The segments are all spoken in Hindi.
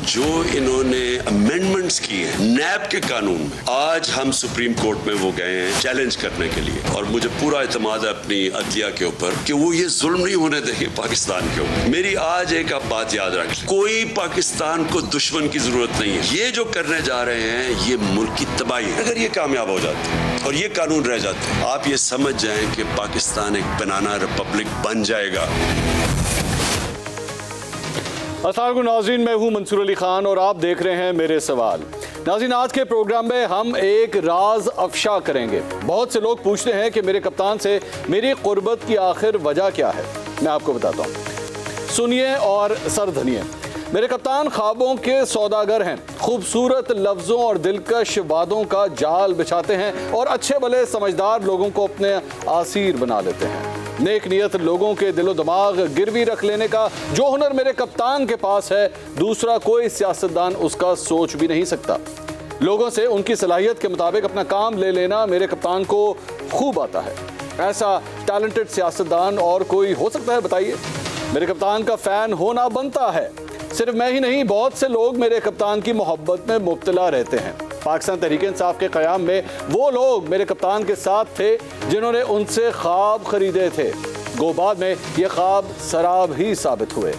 जो इन्होंने अमेंडमेंट्स की है नैब के कानून में, आज हम सुप्रीम कोर्ट में वो गए हैं चैलेंज करने के लिए, और मुझे पूरा इत्मीनान है अपनी अदलिया के ऊपर कि वो ये जुल्म नहीं होने देंगे पाकिस्तान के ऊपर। मेरी आज एक आप बात याद रख, कोई पाकिस्तान को दुश्मन की जरूरत नहीं है। ये जो करने जा रहे हैं ये मुल्क की तबाही है। अगर ये कामयाब हो जाते हैं और ये कानून रह जाते हैं, आप ये समझ जाएं कि पाकिस्तान एक बनाना रिपब्लिक बन जाएगा। अस्सलाम वालेकुम नाज़रीन, मैं हूं मंसूर अली खान और आप देख रहे हैं मेरे सवाल। नाज़रीन, आज के प्रोग्राम में हम एक राज अफशा करेंगे। बहुत से लोग पूछते हैं कि मेरे कप्तान से मेरी कुर्बत की आखिर वजह क्या है। मैं आपको बताता हूं, सुनिए और सर धनिए। मेरे कप्तान ख्वाबों के सौदागर हैं, खूबसूरत लफ्ज़ों और दिलकश वादों का जाल बिछाते हैं और अच्छे भले समझदार लोगों को अपने आसीर बना लेते हैं। नेक नियत लोगों के दिलो दिमाग गिरवी रख लेने का जो हुनर मेरे कप्तान के पास है, दूसरा कोई सियासतदान उसका सोच भी नहीं सकता। लोगों से उनकी सलाहियत के मुताबिक अपना काम ले लेना मेरे कप्तान को खूब आता है। ऐसा टैलेंटेड सियासतदान और कोई हो सकता है बताइए? मेरे कप्तान का फ़ैन होना बनता है। सिर्फ मैं ही नहीं, बहुत से लोग मेरे कप्तान की मोहब्बत में मुब्तला रहते हैं। पाकिस्तान तहरीक-ए-इंसाफ के क़याम में वो लोग मेरे कप्तान के साथ थे जिन्होंने उनसे ख्वाब खरीदे थे, गो बाद में ये ख्वाब सराब ही साबित हुए।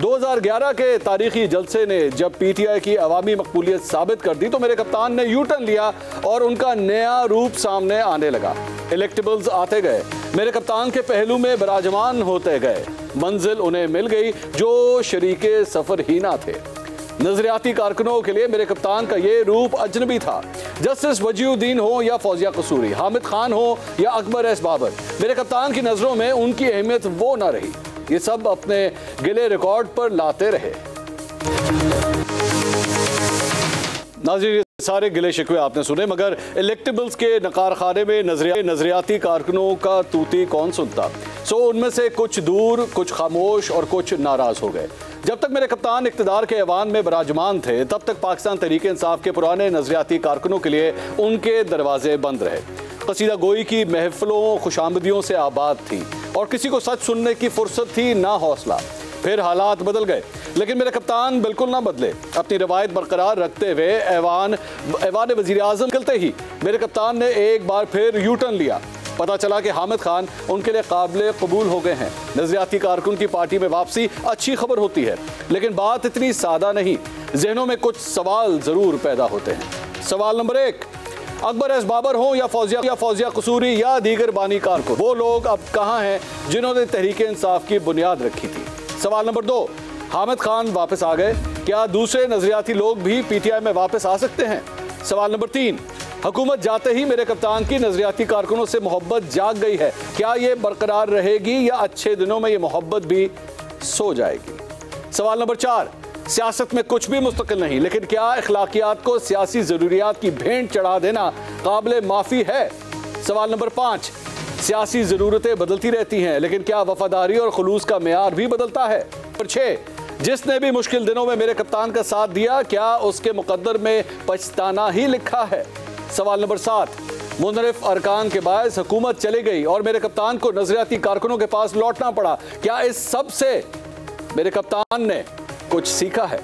2011 के तारीखी जलसे ने जब PTI की अवामी मकबूलियत साबित कर दी तो मेरे कप्तान ने यू टर्न लिया और उनका नया रूप सामने आने लगा। इलेक्टेबल्स आते गए, मेरे कप्तान के पहलू में बराजमान होते गए, मंजिल उन्हें मिल गई जो शरीके सफ़र ही ना थे। नजरियाती कारकुनों के लिए मेरे कप्तान का ये रूप अजनबी था। जस्टिस वजीउद्दीन हो या फौजिया कसूरी, हामिद खान हो या अकबर एस बाबर, मेरे कप्तान की नज़रों में उनकी अहमियत वो ना रही। ये सब अपने गिले रिकॉर्ड पर लाते रहे। नाज़रीन, सारे गिले शिकवे आपने सुने, मगर इलेक्टेबल्स के नकार खाने में नजरियाती कारकुनों का तूती कौन सुनता। सो उनमें से कुछ दूर, कुछ खामोश और कुछ नाराज हो गए। जब तक मेरे कप्तान इक़्तिदार के ऐवान में बराजमान थे, तब तक पाकिस्तान तहरीक-ए-इंसाफ के पुराने नजरियाती कारकुनों के लिए उनके दरवाजे बंद रहे। कसीदा गोई की महफिलों खुशामदियों से आबाद थी और किसी को सच सुनने की फुर्सत थी ना हौसला। फिर हालात बदल गए, लेकिन मेरे कप्तान बिल्कुल ना बदले। अपनी रवायत बरकरार रखते हुए ऐवान वज़ीर आज़म निकलते ही मेरे कप्तान ने एक बार फिर यू टर्न लिया। पता चला कि हामिद खान उनके लिए काबिल कबूल हो गए हैं। नजरियाती कारकुन की पार्टी में वापसी अच्छी खबर होती है, लेकिन बात इतनी सादा नहीं। जहनों में कुछ सवाल ज़रूर पैदा होते हैं। सवाल नंबर 1, अकबर एस बाबर हो या फौजिया कसूरी या दीगर बानी कारकुन, वो लोग अब कहाँ हैं जिन्होंने तहरीक-ए-इंसाफ की बुनियाद रखी थी? सवाल नंबर 2, हामिद खान वापस आ गए, क्या दूसरे नजरियाती लोग भी PTI में वापस आ सकते हैं? सवाल नंबर 3, हुकूमत जाते ही मेरे कप्तान की नजरियाती कारकुनों से मोहब्बत जाग गई है, क्या ये बरकरार रहेगी या अच्छे दिनों में ये मोहब्बत भी सो जाएगी? सवाल नंबर 4, सियासत में कुछ भी मुस्तकिल नहीं, लेकिन क्या अखलाकियात को सियासी ज़रूरियात की भेंट चढ़ा देना काबिल माफ़ी है? सवाल नंबर 5, सियासी ज़रूरतें बदलती रहती हैं, लेकिन क्या वफादारी और खुलूस का मेयार भी बदलता है? नंबर 6, जिसने भी मुश्किल दिनों में मेरे कप्तान का साथ दिया, क्या उसके मुकद्दर में पछताना ही लिखा है? सवाल नंबर 7, मुनरिफ अरकान के बायस हुकूमत चली गई और मेरे कप्तान को नजरियाती कारकुनों के पास लौटना पड़ा, क्या इस सब से मेरे कप्तान ने कुछ सीखा है?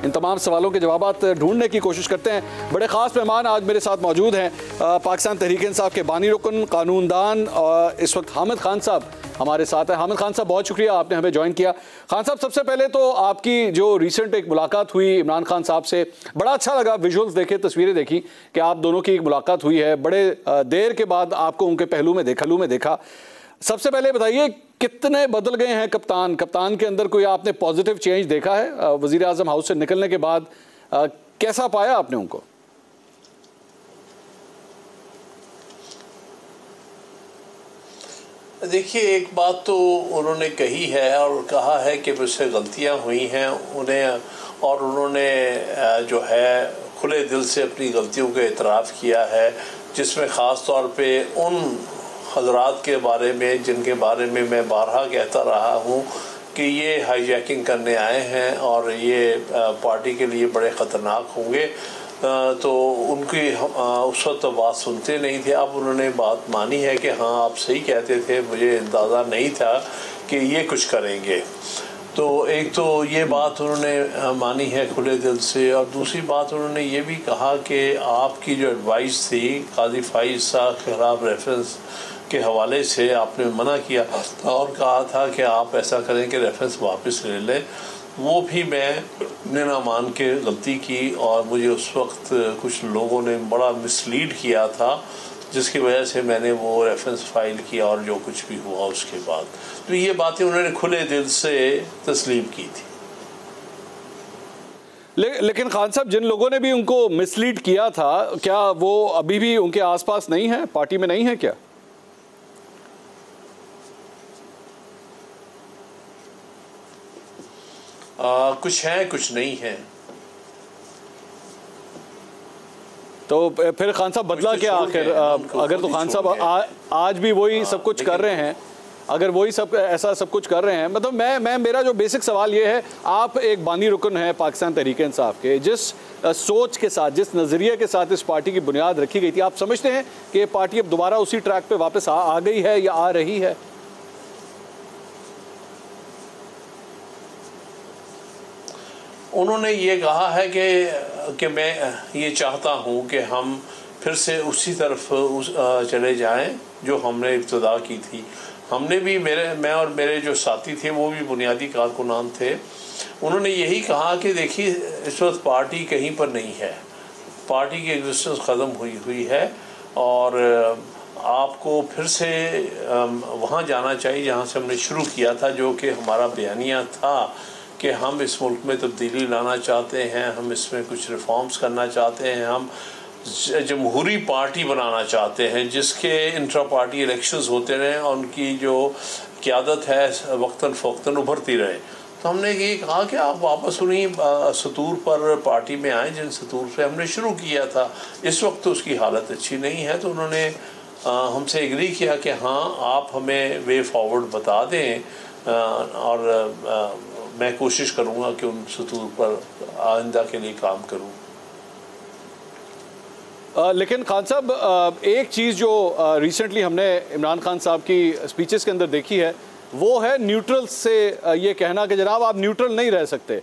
इन तमाम सवालों के जवाब ढूंढने की कोशिश करते हैं। बड़े ख़ास मेहमान आज मेरे साथ मौजूद हैं। पाकिस्तान तहरीक-ए-इंसाफ के बानी रुकन, कानूनदान, इस वक्त हामिद खान साहब हमारे साथ हैं। हामिद खान साहब, बहुत शुक्रिया आपने हमें ज्वाइन किया। खान साहब, सबसे पहले तो आपकी जो रिसेंट एक मुलाकात हुई इमरान खान साहब से, बड़ा अच्छा लगा। विजुअल्स देखे, तस्वीरें देखी कि आप दोनों की एक मुलाकात हुई है। बड़े देर के बाद आपको उनके पहलू में देखा। सबसे पहले बताइए, कितने बदल गए हैं कप्तान के अंदर? कोई आपने पॉजिटिव चेंज देखा है वज़ीर आज़म हाउस से निकलने के बाद? कैसा पाया आपने उनको? देखिए, एक बात तो उन्होंने कही है और कहा है कि मुझसे गलतियां हुई हैं उन्हें, और उन्होंने जो है खुले दिल से अपनी गलतियों का एतराफ़ किया है, जिसमें ख़ास तौर पे उन हज़रात के बारे में जिनके बारे में मैं बारहा कहता रहा हूँ कि ये हाईजैकिंग करने आए हैं और ये पार्टी के लिए बड़े ख़तरनाक होंगे, तो उनकी उस वक्त तो बात सुनते नहीं थे। अब उन्होंने बात मानी है कि हाँ, आप सही कहते थे, मुझे अंदाज़ा नहीं था कि ये कुछ करेंगे। तो एक तो ये बात उन्होंने मानी है खुले दिल से, और दूसरी बात उन्होंने ये भी कहा कि आपकी जो एडवाइस थी काजी फाइज साहब के खिलाफ रेफरेंस के हवाले से आपने मना किया था और कहा था कि आप ऐसा करें कि रेफरेंस वापस ले लें। वो भी मैंने ना मान के गलती की, और मुझे उस वक्त कुछ लोगों ने बड़ा मिसलीड किया था, जिसकी वजह से मैंने वो रेफरेंस फाइल किया और जो कुछ भी हुआ उसके बाद। तो ये बातें उन्होंने खुले दिल से तस्लीम की थी। लेकिन खान साहब, जिन लोगों ने भी उनको मिसलीड किया था, क्या वो अभी भी उनके आसपास नहीं है, पार्टी में नहीं है क्या? कुछ हैं कुछ नहीं हैं। तो फिर खान साहब बदला क्या आखिर? अगर तो खान साहब आज भी वही सब कुछ कर रहे हैं, अगर वही सब ऐसा सब कुछ कर रहे हैं, मतलब मैं मेरा जो बेसिक सवाल ये है, आप एक बानी रुकन हैं पाकिस्तान तहरीक इंसाफ के, जिस सोच के साथ, जिस नज़रिए के साथ इस पार्टी की बुनियाद रखी गई थी, आप समझते हैं कि ये पार्टी अब दोबारा उसी ट्रैक पे वापस आ गई है या आ रही है? उन्होंने ये कहा है कि मैं ये चाहता हूँ कि हम फिर से उसी तरफ चले जाएं जो हमने इब्तिदा की थी। हमने भी मैं और मेरे जो साथी थे वो भी बुनियादी कारकुनान थे। उन्होंने यही कहा कि देखिए, इस वक्त पार्टी कहीं पर नहीं है, पार्टी की एग्जिस्टेंस ख़त्म हुई है, और आपको फिर से वहाँ जाना चाहिए जहाँ से हमने शुरू किया था, जो कि हमारा बयानिया था कि हम इस मुल्क में तब्दीली लाना चाहते हैं, हम इसमें कुछ रिफॉर्म्स करना चाहते हैं, हम जमहूरी पार्टी बनाना चाहते हैं जिसके इंट्रा पार्टी इलेक्शंस होते रहें और उनकी जो क़यादत है वक्तन फ़वक्तन उभरती रहे। तो हमने ये कहा कि आप वापस उन्हीं सतूर पर पार्टी में आएँ जिन सतूर से हमने शुरू किया था। इस वक्त तो उसकी हालत अच्छी नहीं है। तो उन्होंने हमसे एग्री किया कि हाँ, आप हमें वे फॉरवर्ड बता दें, और मैं कोशिश करूँगा कि उन सतूर पर आइंदा के लिए काम करूँ। लेकिन खान साहब, एक चीज़ जो रिसेंटली हमने इमरान खान साहब की स्पीचेस के अंदर देखी है, वो है न्यूट्रल से ये कहना कि जनाब आप न्यूट्रल नहीं रह सकते।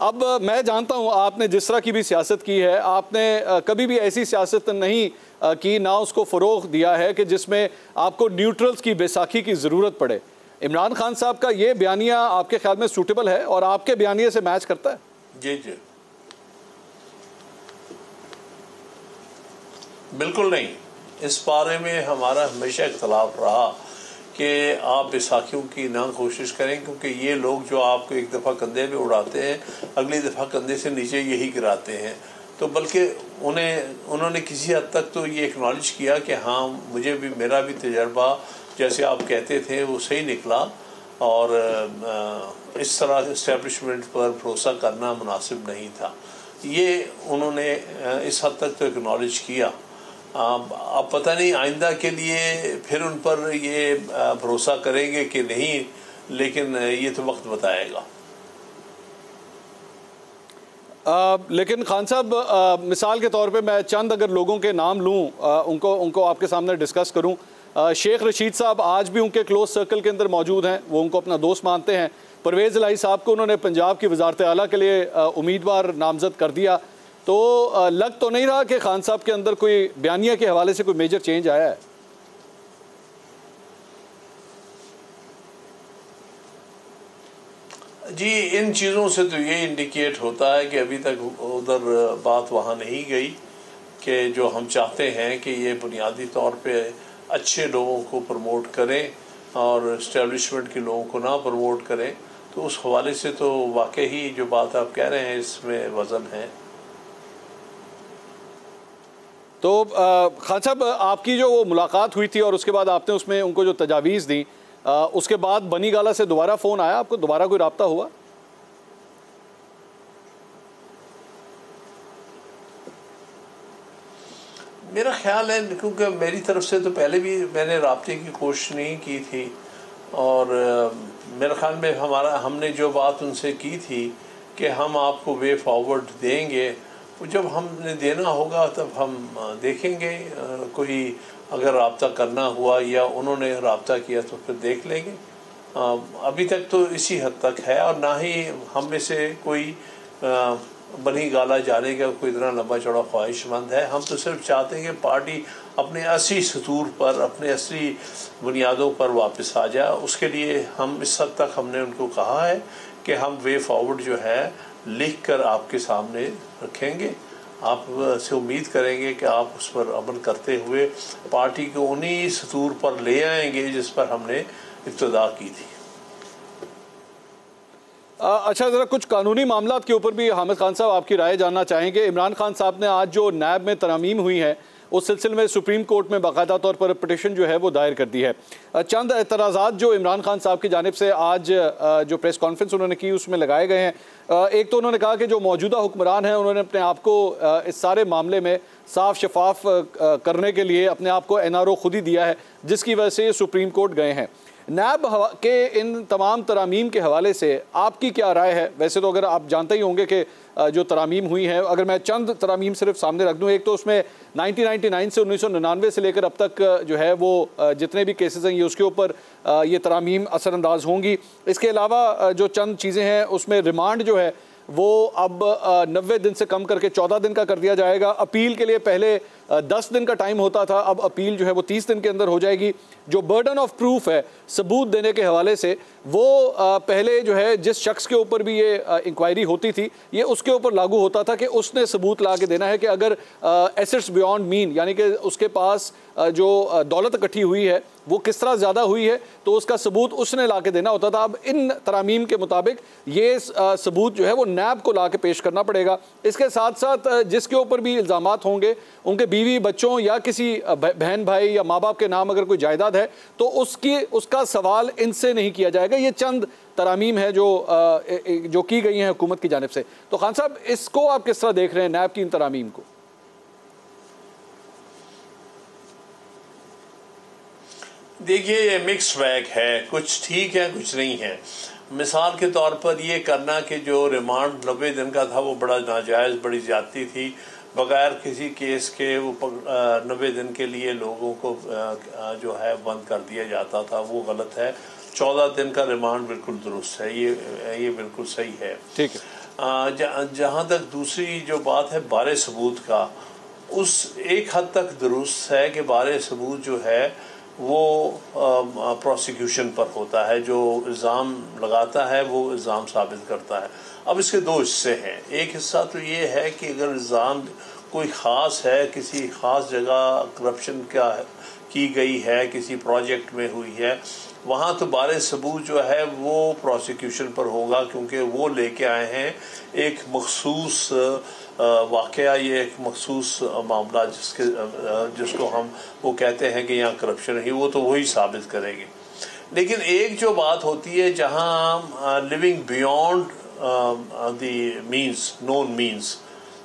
अब मैं जानता हूँ आपने जिस तरह की भी सियासत की है, आपने कभी भी ऐसी सियासत नहीं की, ना उसको फ़रोग़ दिया है कि जिसमें आपको न्यूट्रल्स की बैसाखी की ज़रूरत पड़े। इमरान खान साहब का ये बयानिया आपके ख्याल में सूटेबल है और आपके बयानिए से मैच करता है? जी जी, बिल्कुल नहीं। इस बारे में हमारा हमेशा इख्तलाफ रहा कि आप बैसाखियों की ना कोशिश करें, क्योंकि ये लोग जो आपको एक दफ़ा कंधे पे उड़ाते हैं, अगली दफ़ा कंधे से नीचे यही गिराते हैं। तो बल्कि उन्होंने किसी हद तक तो ये एक्नॉलेज किया कि हाँ, मुझे भी, मेरा भी तजर्बा जैसे आप कहते थे वो सही निकला, और इस तरह इस्टेब्लिशमेंट पर भरोसा करना मुनासिब नहीं था। ये उन्होंने इस हद तक तो एक्नॉलेज किया। अब पता नहीं आइंदा के लिए फिर उन पर ये भरोसा करेंगे कि नहीं, लेकिन ये तो वक्त बताएगा। लेकिन खान साहब, मिसाल के तौर पे मैं चंद अगर लोगों के नाम लूँ, उनको आपके सामने डिस्कस करूँ। शेख रशीद साहब आज भी उनके क्लोज सर्कल के अंदर मौजूद हैं, वो उनको अपना दोस्त मानते हैं। परवेज़ इलाही साहब को उन्होंने पंजाब की वज़ारत आला के लिए उम्मीदवार नामज़द कर दिया। तो लग तो नहीं रहा कि खान साहब के अंदर कोई बयानिया के हवाले से कोई मेजर चेंज आया है? जी, इन चीज़ों से तो ये इंडिकेट होता है कि अभी तक उधर बात वहाँ नहीं गई कि जो हम चाहते हैं कि ये बुनियादी तौर पे अच्छे लोगों को प्रमोट करें और इस्टेब्लिशमेंट के लोगों को ना प्रमोट करें। तो उस हवाले से तो वाकई ही जो बात आप कह रहे हैं इसमें वज़न है। तो खान साहब, आपकी जो वो मुलाकात हुई थी और उसके बाद आपने उसमें उनको जो तजावीज़ दी, उसके बाद बनी गाला से दोबारा फ़ोन आया आपको, दोबारा कोई रब्ता हुआ? मेरा ख्याल है, क्योंकि मेरी तरफ से तो पहले भी मैंने राब्ते की कोशिश नहीं की थी, और मेरे ख्याल में हमने जो बात उनसे की थी कि हम आपको वे फॉरवर्ड देंगे, वो जब हमने देना होगा तब हम देखेंगे। कोई अगर राब्ता करना हुआ या उन्होंने राब्ता किया तो फिर देख लेंगे। अभी तक तो इसी हद तक है, और ना ही हम में से कोई बनी गाला जाने का कोई इतना लंबा चौड़ा ख्वाहिशमंद है। हम तो सिर्फ चाहते हैं कि पार्टी अपने असली सतूर पर, अपने असली बुनियादों पर वापस आ जाए। उसके लिए हम इस हद तक हमने उनको कहा है कि हम वे फॉरवर्ड जो है लिख कर आपके सामने रखेंगे। आप से उम्मीद करेंगे कि आप उस पर अमल करते हुए पार्टी को उन्हीं सतूर पर ले आएंगे जिस पर हमने इब्तिदा की थी। अच्छा, ज़रा कुछ कानूनी मामलात के ऊपर भी हामिद खान साहब आपकी राय जानना चाहेंगे। इमरान खान साहब ने आज जो नैब में तरमीम हुई है उस सिलसिले में सुप्रीम कोर्ट में बाकायदा तौर पर पिटिशन जो है वो दायर कर दी है। चंद एतराज़ात जो इमरान खान साहब की जानिब से आज जो प्रेस कॉन्फ्रेंस उन्होंने की उसमें लगाए गए हैं। एक तो उन्होंने कहा कि जो मौजूदा हुक्मरान हैं उन्होंने अपने आप को इस सारे मामले में साफ शफाफ करने के लिए अपने आप को NRO खुद ही दिया है, जिसकी वजह से सुप्रीम कोर्ट गए हैं। नैब के इन तमाम तरामीम के हवाले से आपकी क्या राय है? वैसे तो अगर आप जानते ही होंगे कि जो तरामीम हुई हैं, अगर मैं चंद तरामीम सिर्फ सामने रख दूं, एक तो उसमें 1999 से 1999 से लेकर अब तक जो है वो जितने भी केसेस हैं ये उसके ऊपर ये तरामीम असरअंदाज होंगी। इसके अलावा जो चंद चीज़ें हैं उसमें रिमांड जो है वो अब 90 दिन से कम करके 14 दिन का कर दिया जाएगा। अपील के लिए पहले 10 दिन का टाइम होता था, अब अपील जो है वो 30 दिन के अंदर हो जाएगी। जो बर्डन ऑफ प्रूफ है सबूत देने के हवाले से, वो पहले जो है जिस शख्स के ऊपर भी ये इंक्वायरी होती थी ये उसके ऊपर लागू होता था कि उसने सबूत ला के देना है कि अगर एसेट्स बियॉन्ड मीन, यानी कि उसके पास जो दौलत इकट्ठी हुई है वो किस तरह ज़्यादा हुई है तो उसका सबूत उसने ला के देना होता था। अब इन तरामीम के मुताबिक ये सबूत जो है वो नैब को ला के पेश करना पड़ेगा। इसके साथ साथ जिसके ऊपर भी इल्ज़ामात होंगे उनके बीवी बच्चों या किसी बहन भाई या माँ बाप के नाम अगर कोई जायदाद है तो उसका सवाल इनसे नहीं किया जाएगा। ये चंद तरामीम है जो की गई हैं हुकूमत की जानिब से। तो खान साहब, इसको आप किस तरह देख रहे हैं नैब की इन तरामीम को? देखिए, ये मिक्स बैग है, कुछ ठीक है कुछ नहीं है। मिसाल के तौर पर ये करना कि जो रिमांड 90 दिन का था वो बड़ा नाजायज़, बड़ी ज़्यादती थी। बगैर किसी केस के वो 90 दिन के लिए लोगों को जो है बंद कर दिया जाता था, वो गलत है। 14 दिन का रिमांड बिल्कुल दुरुस्त है, ये बिल्कुल सही है। ठीक है। जहाँ तक दूसरी जो बात है बारे सबूत का, उस एक हद तक दुरुस्त है कि बारे सबूत जो है वो प्रोसिक्यूशन पर होता है। जो इल्ज़ाम लगाता है वो इल्ज़ाम साबित करता है। अब इसके दो हिस्से हैं। एक हिस्सा तो ये है कि अगर इल्ज़ाम कोई ख़ास है, किसी ख़ास जगह करप्शन की गई है, किसी प्रोजेक्ट में हुई है, वहाँ तो बारे सबूत जो है वो प्रोसिक्यूशन पर होगा, क्योंकि वो लेके आए हैं एक मखसूस वाक़या, ये एक मखसूस मामला जिसको हम वो कहते हैं कि यहाँ करप्शन है, वो तो वही साबित करेंगे। लेकिन एक जो बात होती है जहाँ living beyond the means, known means,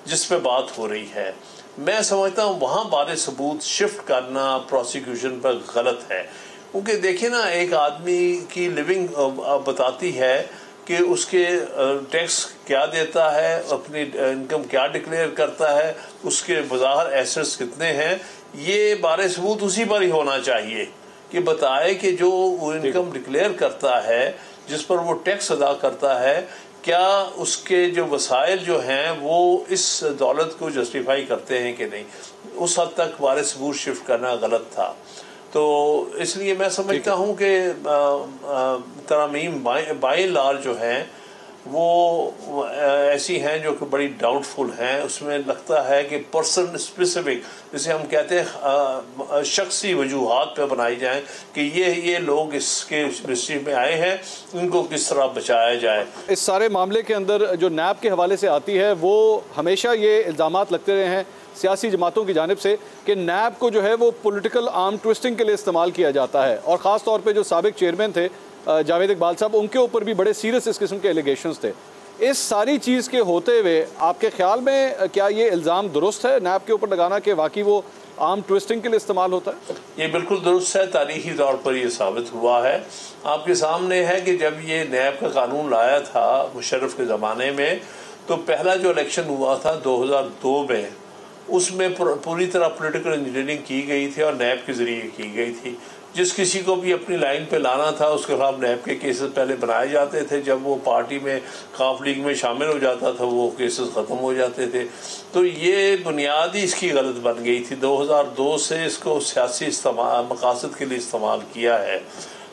जिस पे बात हो रही है, मैं समझता हूँ वहाँ बारे सबूत शिफ्ट करना प्रोसिक्यूशन पर गलत है। क्योंकि देखिए ना, एक आदमी की लिविंग बताती है कि उसके टैक्स क्या देता है, अपनी इनकम क्या डिक्लेयर करता है, उसके बाज़ार एसेट्स कितने हैं। ये बारे सबूत उसी पर ही होना चाहिए कि बताए कि जो वो इनकम डिक्लेयर करता है, जिस पर वो टैक्स अदा करता है, क्या उसके जो वसाइल जो हैं वो इस दौलत को जस्टिफाई करते हैं कि नहीं। उस हद तक बारे सबूत शिफ्ट करना गलत था। तो इसलिए मैं समझता हूँ कि तरामीम बाय लार्ज जो हैं वो ऐसी हैं जो कि बड़ी डाउटफुल हैं। उसमें लगता है कि पर्सन स्पेसिफिक, जिसे हम कहते हैं शख्सी वजूहात पे बनाई जाएं कि ये लोग इसके मिनिस्ट्री में आए हैं, इनको किस तरह बचाया जाए। इस सारे मामले के अंदर जो नैब के हवाले से आती है वो हमेशा ये इल्ज़ामात लगते रहे हैं सियासी जमातों की जानिब से कि नैब को जो है वो पॉलिटिकल आर्म ट्विस्टिंग के लिए इस्तेमाल किया जाता है। और ख़ास तौर पे जो साबिक चेयरमैन थे जावेद इकबाल साहब, उनके ऊपर भी बड़े सीरियस इस किस्म के एलिगेशंस थे। इस सारी चीज़ के होते हुए आपके ख्याल में क्या ये इल्ज़ाम दुरुस्त है नैब के ऊपर लगाना कि वाकई वो आर्म ट्विस्टिंग के लिए इस्तेमाल होता है? ये बिल्कुल दुरुस्त है। तारीखी तौर पर ये साबित हुआ है। आपके सामने है कि जब ये नैब का कानून लाया था मुशर्रफ के ज़माने में, तो पहला जो इलेक्शन हुआ था 2002 में, उसमें पूरी तरह पॉलिटिकल इंजीनियरिंग की गई थी और नैब के ज़रिए की गई थी। जिस किसी को भी अपनी लाइन पे लाना था उसके खिलाफ नैब के केसेस पहले बनाए जाते थे। जब वो पार्टी में काफ लीग में शामिल हो जाता था वो केसेस ख़त्म हो जाते थे। तो ये बुनियाद ही इसकी गलत बन गई थी। 2002 से इसको सियासी मकासद के लिए इस्तेमाल किया है,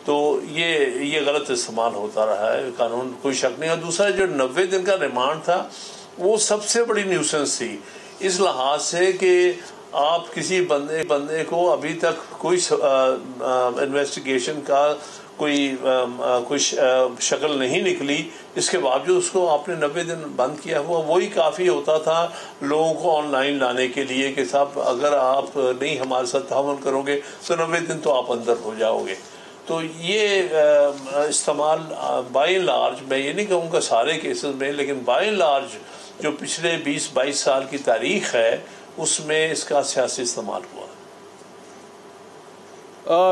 तो ये गलत इस्तेमाल होता रहा है कानून, कोई शक नहीं। और दूसरा जो 90 दिन का रिमांड था वो सबसे बड़ी न्यूसेंस थी इस लिहाज से कि आप किसी बंदे को अभी तक कोई इन्वेस्टिगेशन का कोई शक्ल नहीं निकली, इसके बावजूद उसको आपने 90 दिन बंद किया हुआ। वही काफ़ी होता था लोगों को ऑनलाइन लाने के लिए कि साहब अगर आप नहीं हमारे साथ ताउन करोगे तो 90 दिन तो आप अंदर हो जाओगे। तो ये इस्तेमाल बाय एंड लार्ज, मैं ये नहीं कहूँगा सारे केसेस में, लेकिन बाय एंड लार्ज जो पिछले 20-22 साल की तारीख है उसमें इसका सियासी इस्तेमाल हुआ।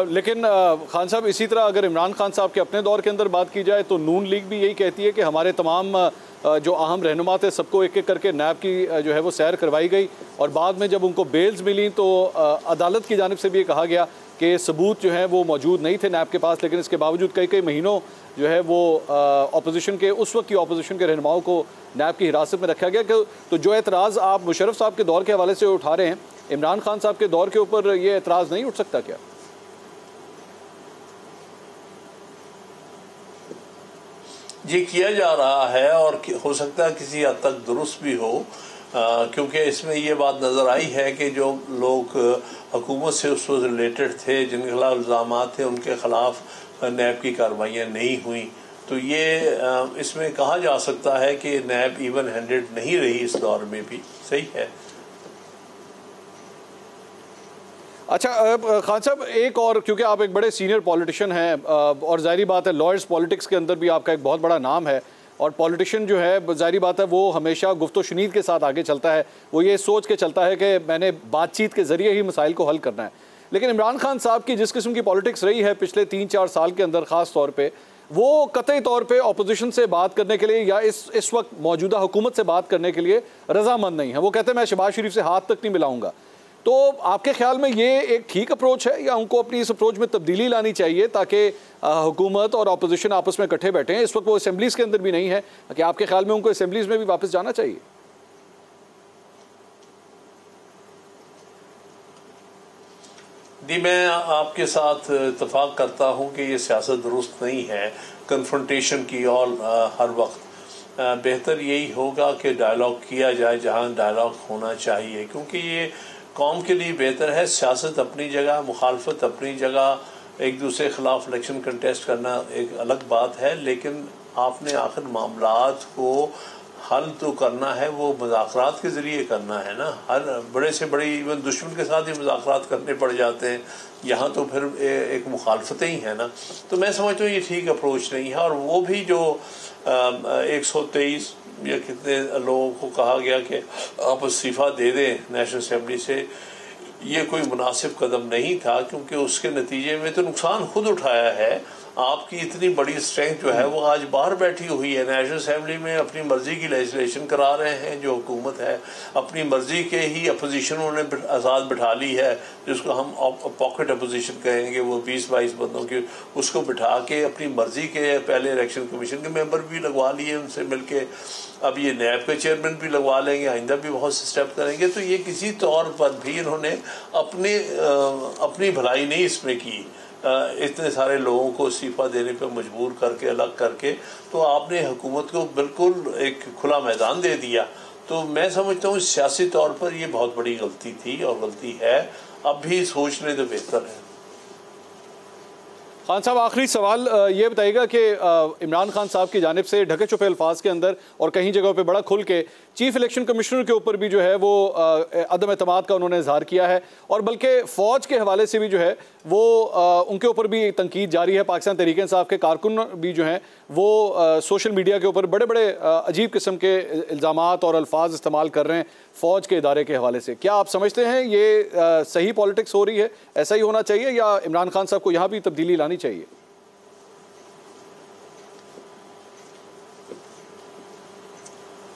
लेकिन खान साहब, इसी तरह अगर इमरान खान साहब के अपने दौर के अंदर बात की जाए तो नून लीग भी यही कहती है कि हमारे तमाम जो अहम रहनुमा थे सबको एक एक करके नैब की जो है वो सैर करवाई गई, और बाद में जब उनको बेल्स मिली तो अदालत की जानिब से भी ये कहा गया कि सबूत जो है वो मौजूद नहीं थे नैब के पास, लेकिन इसके बावजूद कई महीनों जो है वो अपोजिशन के, उस वक्त की अपोजिशन के रहनुमाओं को नैब की हिरासत में रखा गया। तो जो एतराज़ आप मुशर्रफ साहब के दौर के हवाले से उठा रहे हैं, इमरान खान साहब के दौर के ऊपर ये एतराज़ नहीं उठ सकता क्या? ये किया जा रहा है और हो सकता है किसी हद तक दुरुस्त भी हो, क्योंकि इसमें ये बात नज़र आई है कि जो लोग हुकूमत से उस वक्त रिलेटेड थे, जिनके खिलाफ इल्ज़ाम थे, उनके खिलाफ नैब की कार्रवाइयाँ नहीं हुई। तो ये इसमें कहा जा सकता है कि नैब इवन हैंडेड नहीं रही इस दौर में भी। सही है। अच्छा खान साहब, एक और, क्योंकि आप एक बड़े सीनियर पॉलिटिशियन हैं और ज़ाहिरी बात है लॉयर्स पॉलिटिक्स के अंदर भी आपका एक बहुत बड़ा नाम है, और पॉलिटिशियन जो है ज़ाहिरी बात है वो हमेशा गुफ्तो-शुनीद के साथ आगे चलता है, वो ये सोच के चलता है कि मैंने बातचीत के ज़रिए ही मसाइल को हल करना है। लेकिन इमरान खान साहब की जिस किस्म की पॉलिटिक्स रही है पिछले 3-4 साल के अंदर, ख़ास तौर पर वो कतई तौर पे अपोजिशन से बात करने के लिए या इस वक्त मौजूदा हुकूमत से बात करने के लिए रजामंद नहीं है। वो कहते हैं मैं शहबाज शरीफ से हाथ तक नहीं मिलाऊंगा। तो आपके ख्याल में ये एक ठीक अप्रोच है या उनको अपनी इस अप्रोच में तब्दीली लानी चाहिए ताकि हुकूमत और अपोजिशन आपस में इकट्ठे बैठें? इस वक्त वो असेंबलीज़ के अंदर भी नहीं है, कि आपके ख्याल में उनको असेंबलीज़ में भी वापस जाना चाहिए? जी, मैं आपके साथ इत्तफाक करता हूँ कि ये सियासत दुरुस्त नहीं है कन्फ्रंटेशन की, और हर वक्त बेहतर यही होगा कि डायलॉग किया जाए जहाँ डायलॉग होना चाहिए, क्योंकि ये कौम के लिए बेहतर है। सियासत अपनी जगह, मुखालफत अपनी जगह, एक दूसरे के खिलाफ इलेक्शन कंटेस्ट करना एक अलग बात है, लेकिन आपने आखिर मामलात को हल तो करना है, वो मुज़ाकरात के ज़रिए करना है ना। हर बड़े से बड़े इवन दुश्मन के साथ ही मुज़ाकरात करने पड़ जाते हैं, यहाँ तो फिर एक मुखालफतें ही है ना। तो मैं समझता हूँ ये ठीक अप्रोच नहीं है। और वो भी जो 123 या कितने लोगों को कहा गया कि आप इस्तीफ़ा दे दें नेशनल असम्बली से, ये कोई मुनासिब कदम नहीं था, क्योंकि उसके नतीजे में तो नुकसान खुद उठाया है। आपकी इतनी बड़ी स्ट्रेंथ जो है वो आज बाहर बैठी हुई है नेशनल असम्बली में, अपनी मर्ज़ी की लेजिस्लेशन करा रहे हैं। जो हुकूमत है अपनी मर्ज़ी के ही अपोजिशन उन्होंने आज़ाद बिठा ली है, जिसको हम पॉकेट अपोजिशन कहेंगे, वो 20-22 बंदों की, उसको बिठा के अपनी मर्ज़ी के पहले इलेक्शन कमीशन के मेंबर भी लगवा लिए उनसे मिल के, अब ये नैब के चेयरमैन भी लगवा लेंगे, आइंदा भी बहुत से स्टेप करेंगे। तो ये किसी तौर पर भी इन्होंने अपनी भलाई नहीं इसमें की, इतने सारे लोगों को इस्तीफ़ा देने पर मजबूर करके, अलग करके। तो आपने हुकूमत को बिल्कुल एक खुला मैदान दे दिया। तो मैं समझता हूँ सियासी तौर पर ये बहुत बड़ी गलती थी और गलती है, अब भी सोच लें तो बेहतर है। खान साहब, आखिरी सवाल ये बताइएगा कि इमरान खान साहब की जानिब से ढके छुपे अल्फाज के अंदर और कहीं जगहों पे बड़ा खुल के चीफ इलेक्शन कमिश्नर के ऊपर भी जो है वो अदम एतमाद का उन्होंने इजहार किया है, और बल्कि फ़ौज के हवाले से भी जो है वो उनके ऊपर भी तनकीद जारी है। पाकिस्तान तहरीक इंसाफ के कारकुन भी जो हैं वो सोशल मीडिया के ऊपर बड़े बड़े अजीब किस्म के इल्ज़ामात और अल्फाज इस्तेमाल कर रहे हैं फ़ौज के इदारे के हवाले से। क्या आप समझते हैं ये सही पॉलिटिक्स हो रही है, ऐसा ही होना चाहिए, या इमरान खान साहब को यहाँ भी तब्दीली लानी चाहिए?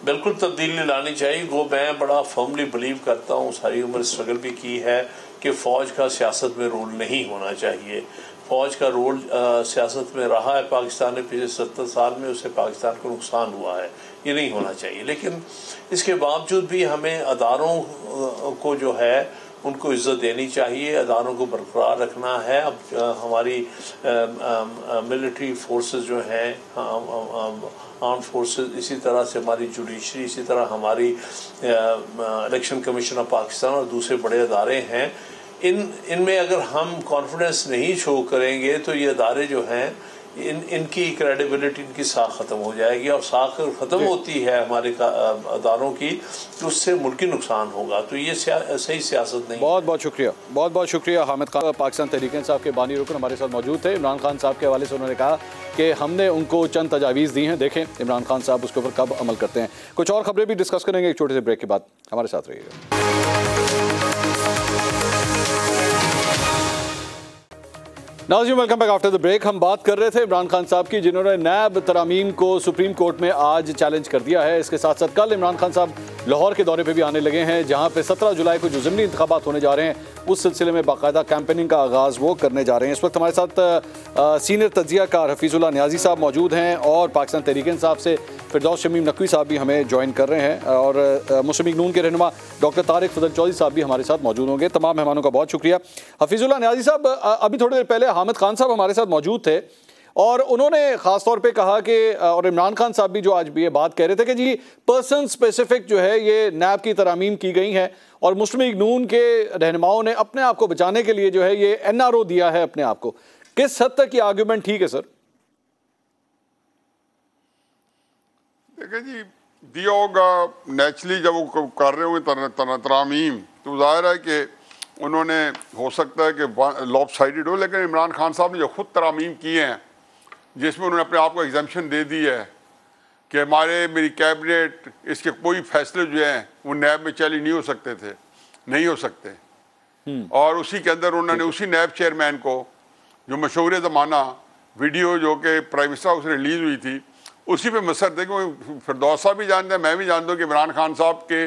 बिल्कुल तब्दीली लानी चाहिए। वो मैं बड़ा फर्मली बिलीव करता हूँ, सारी उम्र स्ट्रगल भी की है कि फ़ौज का सियासत में रोल नहीं होना चाहिए। फ़ौज का रोल सियासत में रहा है पाकिस्तान में पिछले 70 साल में, उससे पाकिस्तान को नुकसान हुआ है, ये नहीं होना चाहिए। लेकिन इसके बावजूद भी हमें अदारों को जो है उनको इज़्ज़त देनी चाहिए, अदारों को बरकरार रखना है। अब हमारी मिलिट्री फोर्सेस जो हैं, आर्म फोर्सेस, इसी तरह से हमारी जुडिशरी, इसी तरह हमारी इलेक्शन कमीशन ऑफ पाकिस्तान और दूसरे बड़े अदारे हैं, इनमें अगर हम कॉन्फिडेंस नहीं शो करेंगे तो ये अदारे जो हैं इनकी क्रेडिबिलिटी, इनकी साख ख़त्म हो जाएगी। और साख ख़त्म होती है हमारे अदारों की तो उससे मुल्की नुकसान होगा। तो ये सही सियासत नहीं। बहुत बहुत शुक्रिया, बहुत बहुत शुक्रिया। हामिद खान पाकिस्तान तहरीक इंसाफ के बानी रुकन हमारे साथ मौजूद थे। इमरान खान साहब के हवाले से उन्होंने कहा कि हमने उनको चंद तजावीज़ दी हैं, देखें इमरान खान साहब उसके ऊपर कब अमल करते हैं। कुछ और खबरें भी डिस्कस करेंगे एक छोटे से ब्रेक के बाद, हमारे साथ रहिएगा। नाज़रीन, welcome back after the break. हम बात कर रहे थे इमरान खान साहब की, जिन्होंने नैब तरामीम को सुप्रीम कोर्ट में आज चैलेंज कर दिया है। इसके साथ साथ कल इमरान खान साहब लाहौर के दौरे पे भी आने लगे हैं, जहां पे 17 जुलाई को जो ज़िमनी इंतखाबात होने जा रहे हैं उस सिलसिले में बाकायदा कैंपेनिंग का आगाज़ वो करने जा रहे हैं। इस वक्त हमारे साथ सीनियर तज्ज़ियाकार हफीज़ुल्लाह नियाज़ी साहब मौजूद हैं और पाकिस्तान तहरीक इंसाफ से फिरदौस शमीम नकवी साहब भी हमें ज्वाइन कर रहे हैं, और मुस्लिम लीग नून के रहनुमा डॉक्टर तारिक फजल चौधरी साहब भी हमारे साथ मौजूद होंगे। तमाम मेहमानों का बहुत शुक्रिया। हफीज़ुल्लाह नियाज़ी साहब, अभी थोड़ी देर पहले हामिद खान साहब हमारे साथ मौजूद थे और उन्होंने ख़ास तौर पे कहा कि, और इमरान खान साहब भी जो आज भी ये बात कह रहे थे कि जी पर्सन स्पेसिफिक जो है ये नैब की तरामीम की गई हैं और मुस्लिम लीग नून के रहनुमाओं ने अपने आप को बचाने के लिए जो है ये NRO दिया है अपने आप को। किस हद तक ये आर्ग्यूमेंट ठीक है सर? देखिए जी, दिया होगा नेचुरली जब वो कर रहे होंगे तरामीम, तो जाहिर है कि उन्होंने, हो सकता है कि लॉप साइडेड हो, लेकिन इमरान खान साहब ने जो खुद तरामीम किए हैं जिसमें उन्होंने अपने आप को एग्जाम्पशन दे दी है कि मेरी कैबिनेट, इसके कोई फैसले जो हैं वो नैब में चैलेंज नहीं हो सकते थे, नहीं हो सकते। और उसी के अंदर उन्होंने उसी नैब चेयरमैन को, जो मशहूर ज़माना वीडियो जो कि प्राइम मिनिस्टर हाउस से रिलीज़ हुई थी, उसी पे मसर थे। क्योंकि फिरदौस साहब भी जानते हैं, मैं भी जानता हूँ कि इमरान खान साहब के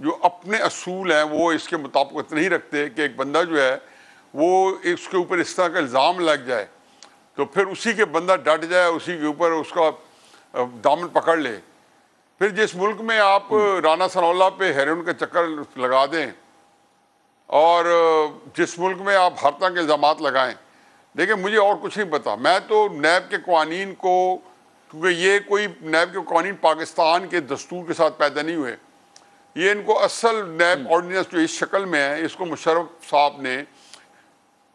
जो अपने असूल हैं वो इसके मुताबिक नहीं रखते कि एक बंदा जो है वो इसके ऊपर इस तरह का इल्ज़ाम लग जाए तो फिर उसी के बंदा डट जाए, उसी के ऊपर उसका दामन पकड़ ले। फिर जिस मुल्क में आप राना सनाउल्लाह पे हेरोइन का चक्कर लगा दें और जिस मुल्क में आप हर तरह के इल्ज़ामात लगाएं, देखिए मुझे और कुछ नहीं पता। मैं तो नैब के कवानीन को, क्योंकि ये कोई नैब के कवानीन पाकिस्तान के दस्तूर के साथ पैदा नहीं हुए, ये इनको असल नैब ऑर्डिनेंस जो इस शक्ल में है, इसको मुशर्रफ साहब ने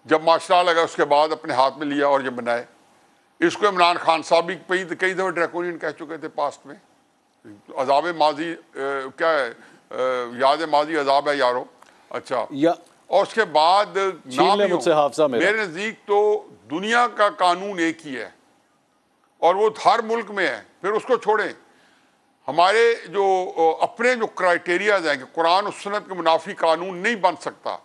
जब मार्शल लगा उसके बाद अपने हाथ में लिया और ये बनाए। इसको इमरान खान साहब भी कई दफ़े ड्रैकोनियन कह चुके थे पास्ट में। अजाब माजी क्या है, याद माजी अजाब है यारो। अच्छा और उसके बाद मेरे नज़दीक तो दुनिया का कानून एक ही है और वो हर मुल्क में है। फिर उसको छोड़ें, हमारे जो अपने जो क्राइटेरियाज हैं कि कुरान और सुन्नत के मुनाफी कानून नहीं बन सकता।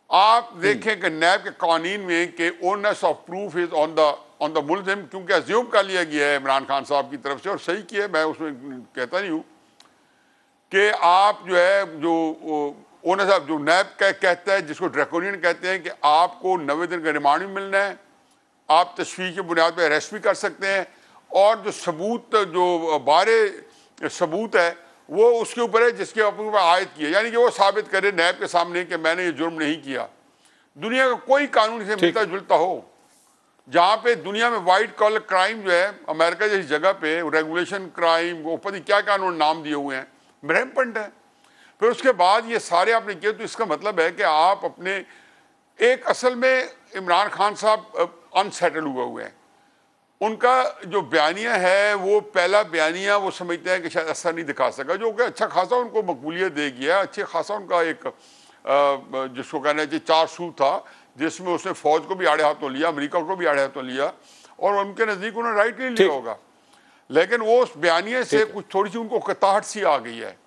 आप देखें कि नैब के कानून में कि onus of proof is on the मुल्जिम, क्योंकि अज्यूम कर लिया गया है इमरान खान साहब की तरफ से, और सही किया, मैं उसमें कहता नहीं हूँ कि आप जो है जो ओनर साहब जो नैब कहता है, जिसको ड्रैकोनियन कहते हैं कि आपको 90 दिन का रिमांड भी मिलना है, आप तशवीह की बुनियाद पर अरेस्ट भी कर सकते हैं, और जो सबूत जो बारे सबूत है वो उसके ऊपर है जिसके ऊपर आयत की है, यानी कि वो साबित करे नैब के सामने कि मैंने ये जुर्म नहीं किया। दुनिया का कोई कानून से मिलता जुलता हो, जहाँ पे दुनिया में वाइट कॉलर क्राइम जो है, अमेरिका जैसी जगह पे रेगुलेशन क्राइम, वो पता क्या कानून नाम दिए हुए हैं, रैम्पेंट है। फिर उसके बाद ये सारे आपने किए, तो इसका मतलब है कि आप अपने एक असल में इमरान खान साहब अनसेटल हुए हैं। उनका जो बयानिया है वो पहला बयानिया वो समझते हैं कि शायद असर नहीं दिखा सका, जो कि अच्छा खासा उनको मकबूलियत दे गया, अच्छे खासा उनका एक जिसको कहना चाहिए 4 सूर था, जिसमें उसने फ़ौज को भी आड़े हाथों लिया, अमेरिका को भी आड़े हाथों लिया, और उनके नज़दीक उन्होंने राइट नहीं लिया होगा, लेकिन वो उस बयानिया से कुछ थोड़ी सी उनको कताहट सी आ गई है।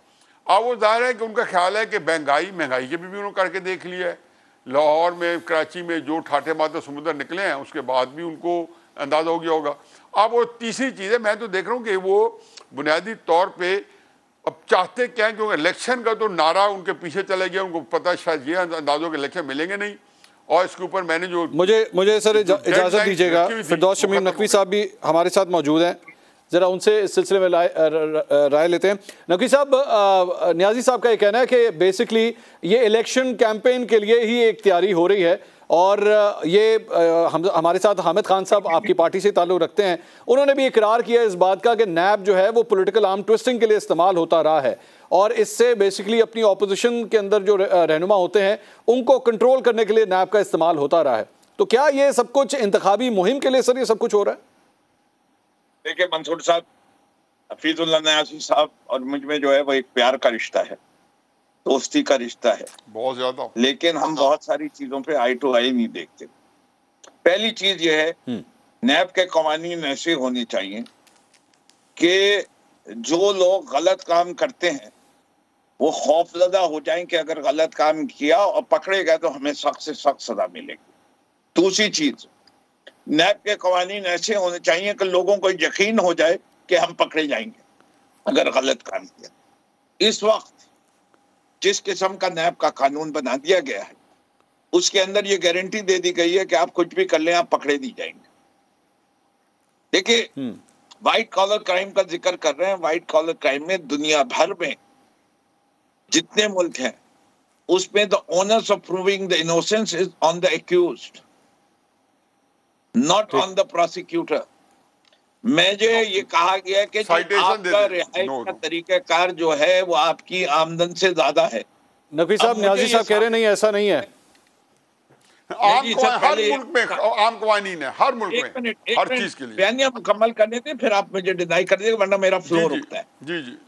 अब वो जाहिर है कि उनका ख्याल है कि महंगाई के भी उन्होंने करके देख लिया है। लाहौर में, कराची में जो ठाठे माथे समुद्र निकले हैं उसके बाद भी उनको अंदाज़ा हो गया होगा। अब वो तीसरी चीज़ है, मैं तो देख रहा हूँ कि वो बुनियादी तौर पे अब चाहते क्या है, क्योंकि इलेक्शन का तो नारा उनके पीछे चले गया, उनको पता शायद ये अंदाजों के इलेक्शन मिलेंगे नहीं। और इसके ऊपर मैंने जो मुझे सर इजाज़त दीजिएगा, फिरदौस शमीम नकवी साहब भी हमारे साथ मौजूद हैं, ज़रा उनसे इस सिलसिले में राय लेते हैं। नकवी साहब, न्याजी साहब का ये कहना है कि बेसिकली ये इलेक्शन कैंपेन के लिए ही एक तैयारी हो रही है, और ये हमारे साथ हामिद खान साहब आपकी पार्टी से ताल्लुक़ रखते हैं, उन्होंने भी इकरार किया इस बात का कि नैब जो है वो पॉलिटिकल आर्म ट्विस्टिंग के लिए इस्तेमाल होता रहा है, और इससे बेसिकली अपनी ऑपोजिशन के अंदर जो रहनुमा होते हैं उनको कंट्रोल करने के लिए नैब का इस्तेमाल होता रहा है। तो क्या ये सब कुछ इंतखाबी मुहिम के लिए सर ये सब कुछ हो रहा है? देखिए मंसूर साहब, हफीजुल्लाह न्याज़ी साहब और मुझ में जो है वो एक प्यार का रिश्ता है, दोस्ती का रिश्ता है बहुत ज्यादा, लेकिन हम बहुत सारी चीजों पे आई टू आई नहीं देखते। पहली चीज ये है, नैब के कवानीन ऐसे होने चाहिए कि जो लोग गलत काम करते हैं वो खौफजदा हो जाएं कि अगर गलत काम किया और पकड़े गए तो हमें सख्त से सख्त सजा मिलेगी। दूसरी चीज, नैब के कवानीन ऐसे होने चाहिए कि लोगों को यकीन हो जाए कि हम पकड़े जाएंगे अगर गलत काम किया। इस वक्त जिस किस्म का नैब का कानून बना दिया गया है उसके अंदर ये गारंटी दे दी गई है कि आप कुछ भी कर लें आप पकड़े नहीं जाएंगे। देखिए व्हाइट कॉलर क्राइम का जिक्र कर रहे हैं, व्हाइट कॉलर क्राइम में दुनिया भर में जितने मुल्क हैं उसमें the owners of proving the innocence is on the accused, not on the prosecutor. मुझे ये कहा गया है कि आपका रिहाई का तरीकाकार जो है वो आपकी आमदन से ज्यादा है। नकवी साहब, न्याजी साहब कह रहे नहीं, ऐसा नहीं है। हर मुल्क में आम कवानीन है, हर मुल्क में हर चीज के लिए। बयानिया मुकम्मल करने थे फिर आप मुझे डिनाई कर दीजिए वरना मेरा फ्लो रुकता है। जी जी,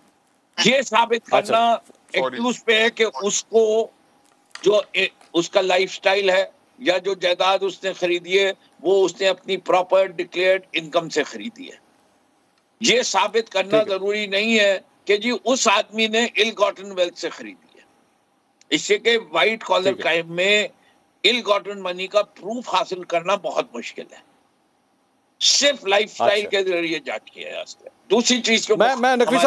ये साबित करना एक्यूज पे है कि उसको जो उसका लाइफस्टाइल है या जो जायदाद उसने खरीदी है वो उसने अपनी प्रॉपर डिक्लेयर्ड इनकम से खरीदी है। ये साबित करना जरूरी नहीं है कि जी उस आदमी ने इल गॉटन वेल्थ से खरीदी है। इससे कि व्हाइट कॉलर क्राइम में इल गॉटन मनी का प्रूफ हासिल करना बहुत मुश्किल है, सिर्फ लाइफस्टाइल के जरिए जांच किया जा सकता है। दूसरी चीज को मैं नकवी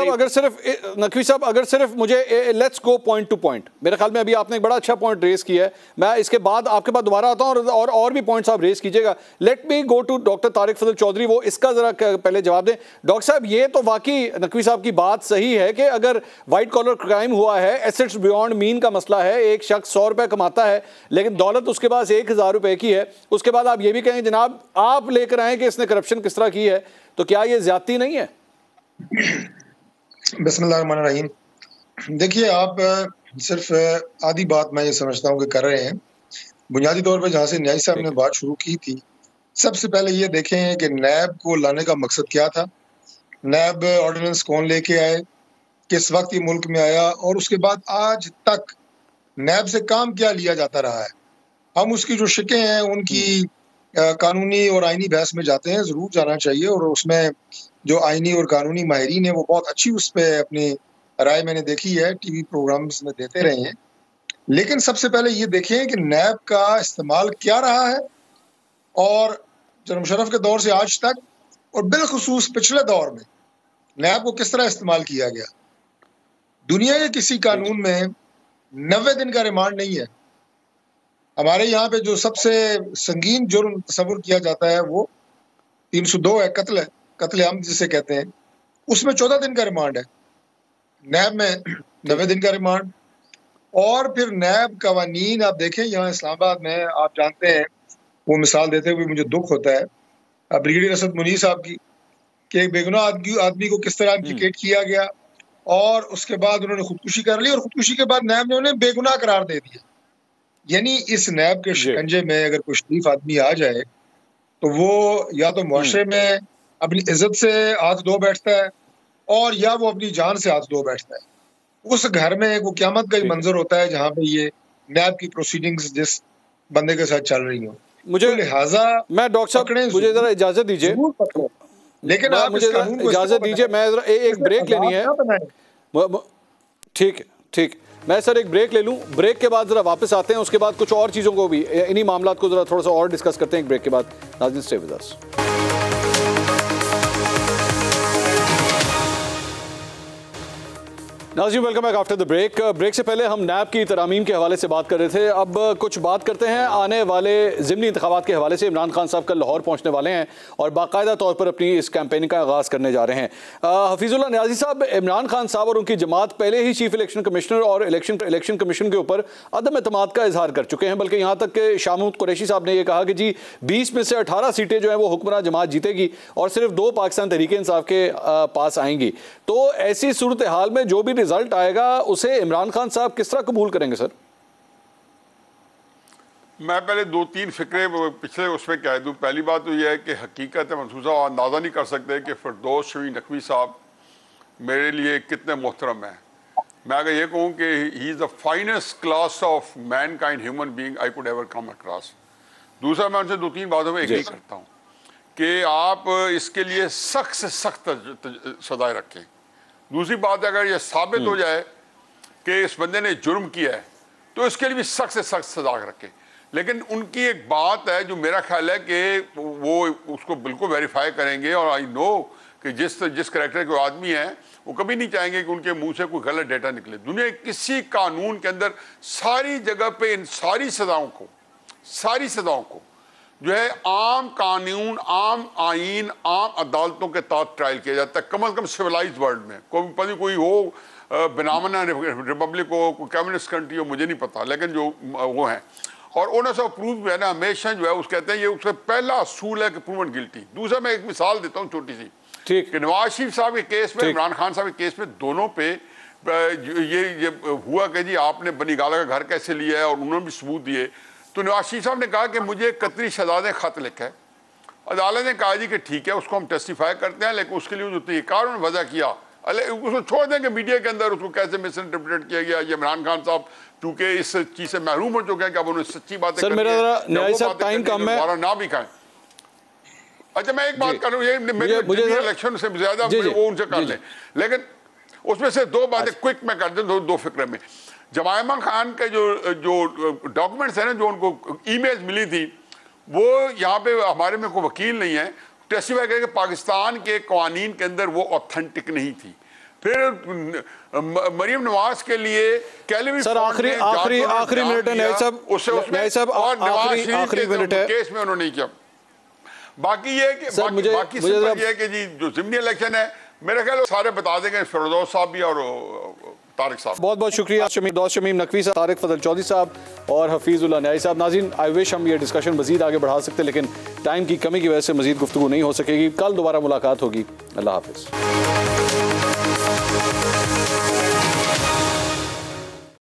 साहब अगर सिर्फ मुझे let's go point two point, मेरे ख्याल में अभी आपने एक बड़ा अच्छा पॉइंट रेस किया है, मैं इसके बाद आपके पास दोबारा आता हूं और भी पॉइंट्स आप रेस कीजिएगा। Let me go to doctor Tariq Fazal Chaudhary, वो इसका जरा पहले जवाब दें। डॉक्टर साहब, ये तो वाकई नकवी साहब की बात सही है कि अगर व्हाइट कॉलर क्राइम हुआ है, एसेट्स बियॉन्ड मीन का मसला है, एक शख्स 100 रुपए कमाता है लेकिन दौलत उसके पास 1000 रुपए की है, उसके बाद आप ये भी कहें जनाब आप लेकर आए कि इसने करप्शन किस तरह की है, तो क्या ये ज्यादती नहीं है? बिस्मिल्लाहिर्रहमानिर्रहीम। देखिए, आप सिर्फ आधी बात मैं ये समझता हूँ कि कर रहे हैं। बुनियादी तौर पर जहाँ से न्याय साहब ने बात शुरू की थी, सबसे पहले ये देखें कि नैब को लाने का मकसद क्या था, नैब ऑर्डिनेंस कौन लेके आए, किस वक्त ये मुल्क में आया, और उसके बाद आज तक नैब से काम क्या लिया जाता रहा है। हम उसकी जो शिकें हैं उनकी कानूनी और आइनी बहस में जाते हैं, ज़रूर जाना चाहिए, और उसमें जो आइनी और कानूनी माहिरीन है वो बहुत अच्छी उस पर अपनी राय मैंने देखी है, टीवी प्रोग्राम्स में देते रहे हैं। लेकिन सबसे पहले ये देखें कि नैब का इस्तेमाल क्या रहा है, और जनरल मुशर्रफ के दौर से आज तक और बिलखुसूस पिछले दौर में नैब को किस तरह इस्तेमाल किया गया। दुनिया के किसी कानून में 90 दिन का रिमांड नहीं है। हमारे यहाँ पे जो सबसे संगीन जुर्म तस्वुर किया जाता है वो 302 है, कत्ल आम जिसे कहते हैं, उसमें 14 दिन का रिमांड है। नैब में 90 दिन का रिमांड। और फिर नैब कवानीन आप देखें, यहाँ इस्लामाबाद में आप जानते हैं, वो मिसाल देते हुए मुझे दुख होता है ब्रिगेडियर असद मुनीर साहब की, कि एक बेगुनाह आदमी को किस तरह इम्प्लीकेट किया गया और उसके बाद उन्होंने खुदकुशी कर ली, और खुदकुशी के बाद नैब ने उन्हें बेगुनाह करार दे दिया। यानी इस नैब के शिकंजे में अगर कोई शरीफ आदमी आ जाए तो वो या तो मुआशरे में अपनी इज्जत से हाथ धो बैठता है, और या वो अपनी जान से हाथ धो बैठता है। उस घर में एक वो क़यामत का ही मंजर होता है जहाँ पे ये नैब की प्रोसीडिंग्स जिस बंदे के साथ चल रही हो। मुझे तो लिहाजा मैं डॉक्टर साहब मुझे जरा इजाजत दीजिए, लेकिन आप मुझे इजाजत दीजिए, मैं जरा एक ब्रेक लेनी है। ठीक है, ठीक, मैं सर एक ब्रेक ले लूं, ब्रेक के बाद जरा वापस आते हैं, उसके बाद कुछ और चीज़ों को भी, इन्हीं मामलों को जरा थोड़ा सा और डिस्कस करते हैं एक ब्रेक के बाद। नाज़रीन, स्टे विद अस। नाज़रीन welcome back after the break. Break से पहले हम नैब की तरमीम के हवाले से बात कर रहे थे। अब कुछ बात करते हैं आने वाले ज़िमनी इंतखाबात के हवाले से। इमरान खान साहब कल लाहौर पहुंचने वाले हैं और बाकायदा तौर पर अपनी इस कैंपेनिंग का आगाज़ करने जा रहे हैं। हफीजुल्लाह नियाज़ी साहब, इमरान खान साहब और उनकी जमात पहले ही चीफ इलेक्शन कमिश्नर और इलेक्शन कमीशन के ऊपर अदम एतमाद का इजहार कर चुके हैं, बल्कि यहाँ तक कि शाह महमूद कुरैशी साहब ने यह कहा कि जी 20 में से 18 सीटें जो है वो हुक्मरान जमात जीतेगी और सिर्फ 2 पाकिस्तान तहरीक इंसाफ के पास आएंगी। तो ऐसी सूरत हाल में जो भी रिजल्ट आएगा उसे इमरान खान साहब किस तरह कबूल करेंगे सर? मैं पहले 2-3 फिक्रे पिछले उसमें कह दूं। पहली बात तो यह है कि हकीकत महसूसा अंदाज़ा नहीं कर सकते कि फिरदौस शफी नकवी साहब मेरे लिए कितने मोहतरम हैं। मैं अगर ये कहूँ कि he is the finest class of man kind human being I could ever come across. दूसरा, मैं उनसे 2-3 बातों में एग्री करता हूँ कि आप इसके लिए सख्त से सख्त सजाएं रखें। दूसरी बात, अगर ये साबित हो जाए कि इस बंदे ने जुर्म किया है तो इसके लिए भी सख्त से सख्त सजा रखें। लेकिन उनकी एक बात है जो मेरा ख्याल है कि वो उसको बिल्कुल वेरीफाई करेंगे, और आई नो कि जिस करैक्टर के आदमी हैं वो कभी नहीं चाहेंगे कि उनके मुंह से कोई गलत डेटा निकले। दुनिया किसी कानून के अंदर सारी जगह पे इन सारी सजाओं को जो है आम कानून, आम आइन, आम अदालतों के तहत ट्रायल किया जाता है, कम से कम सिविलाइज्ड वर्ल्ड में। कोई हो बनावना रिपब्लिक हो, कोई कम्युनिस्ट कंट्री हो, मुझे नहीं पता, लेकिन जो वो हैं और उन्होंने सब प्रूव है ना, हमेशा जो है उस कहते हैं ये उसका पहला असूल है कि प्रूवन गिल्टी। दूसरा, मैं एक मिसाल देता हूँ छोटी सी, ठीक कि नवाज शरीफ साहब के केस में, इमरान खान साहब के केस में, दोनों पे ये हुआ कि जी आपने बनी गाला का घर कैसे लिया है, और उन्होंने भी सबूत दिए। तो नवाज शरीफ साहब ने कहा कि मुझे कतरी शहजाद ने खत लिखा है। अदालत ने कहा जी कि ठीक है, उसको हम टेस्टिफाई करते हैं, लेकिन उसके लिए जो तहकीकात उन्होंने वजह किया उसको छोड़ देंगे। मीडिया के अंदर उसको कैसे मिस इंटरप्रेट किया गया। ये इमरान खान साहब चूंकि इस चीज से महरूम हो चुके हैं कि अब उन्हें सच्ची बातें सर, मेरा टाइम कम है, ना भी खाएं। अच्छा, मैं एक बात कर रहा हूँ, मुझे इलेक्शन से ज्यादा वो उनसे कर लें, लेकिन उसमें से 2 बातें क्विक में कर दूं, 2 फिक्रे में। जमायमा खान के जो डॉक्यूमेंट्स हैं ना, जो उनको ईमेल्स मिली थी, वो यहाँ पे हमारे में कोई वकील नहीं है, टेस्टिफाई करके पाकिस्तान के कवानीन के अंदर वो ऑथेंटिक नहीं थी। फिर मरियम नवाज के लिए सर आखिरी मिनट है नवाज साहब, आखिरी मिनट है केस में उन्होंने नहीं किया। बाकी ये कि बाकी ये है कि जी जो ज़िमनी इलेक्शन है, मेरे ख्याल सारे बता देंगे, फिरदौस साहब भी और तारिक साहब। बहुत बहुत शुक्रिया शमीम नकवी साहब, तारिक फजल चौधरी साहब और हफीजुल्लाह न्याई साहब। नाज़रीन, आई विश हम ये डिस्कशन मजीद आगे बढ़ा सकते, लेकिन टाइम की कमी की वजह से मजीद गुफ्तगू नहीं हो सकेगी। कल दोबारा मुलाकात होगी। अल्लाह हाफिज़।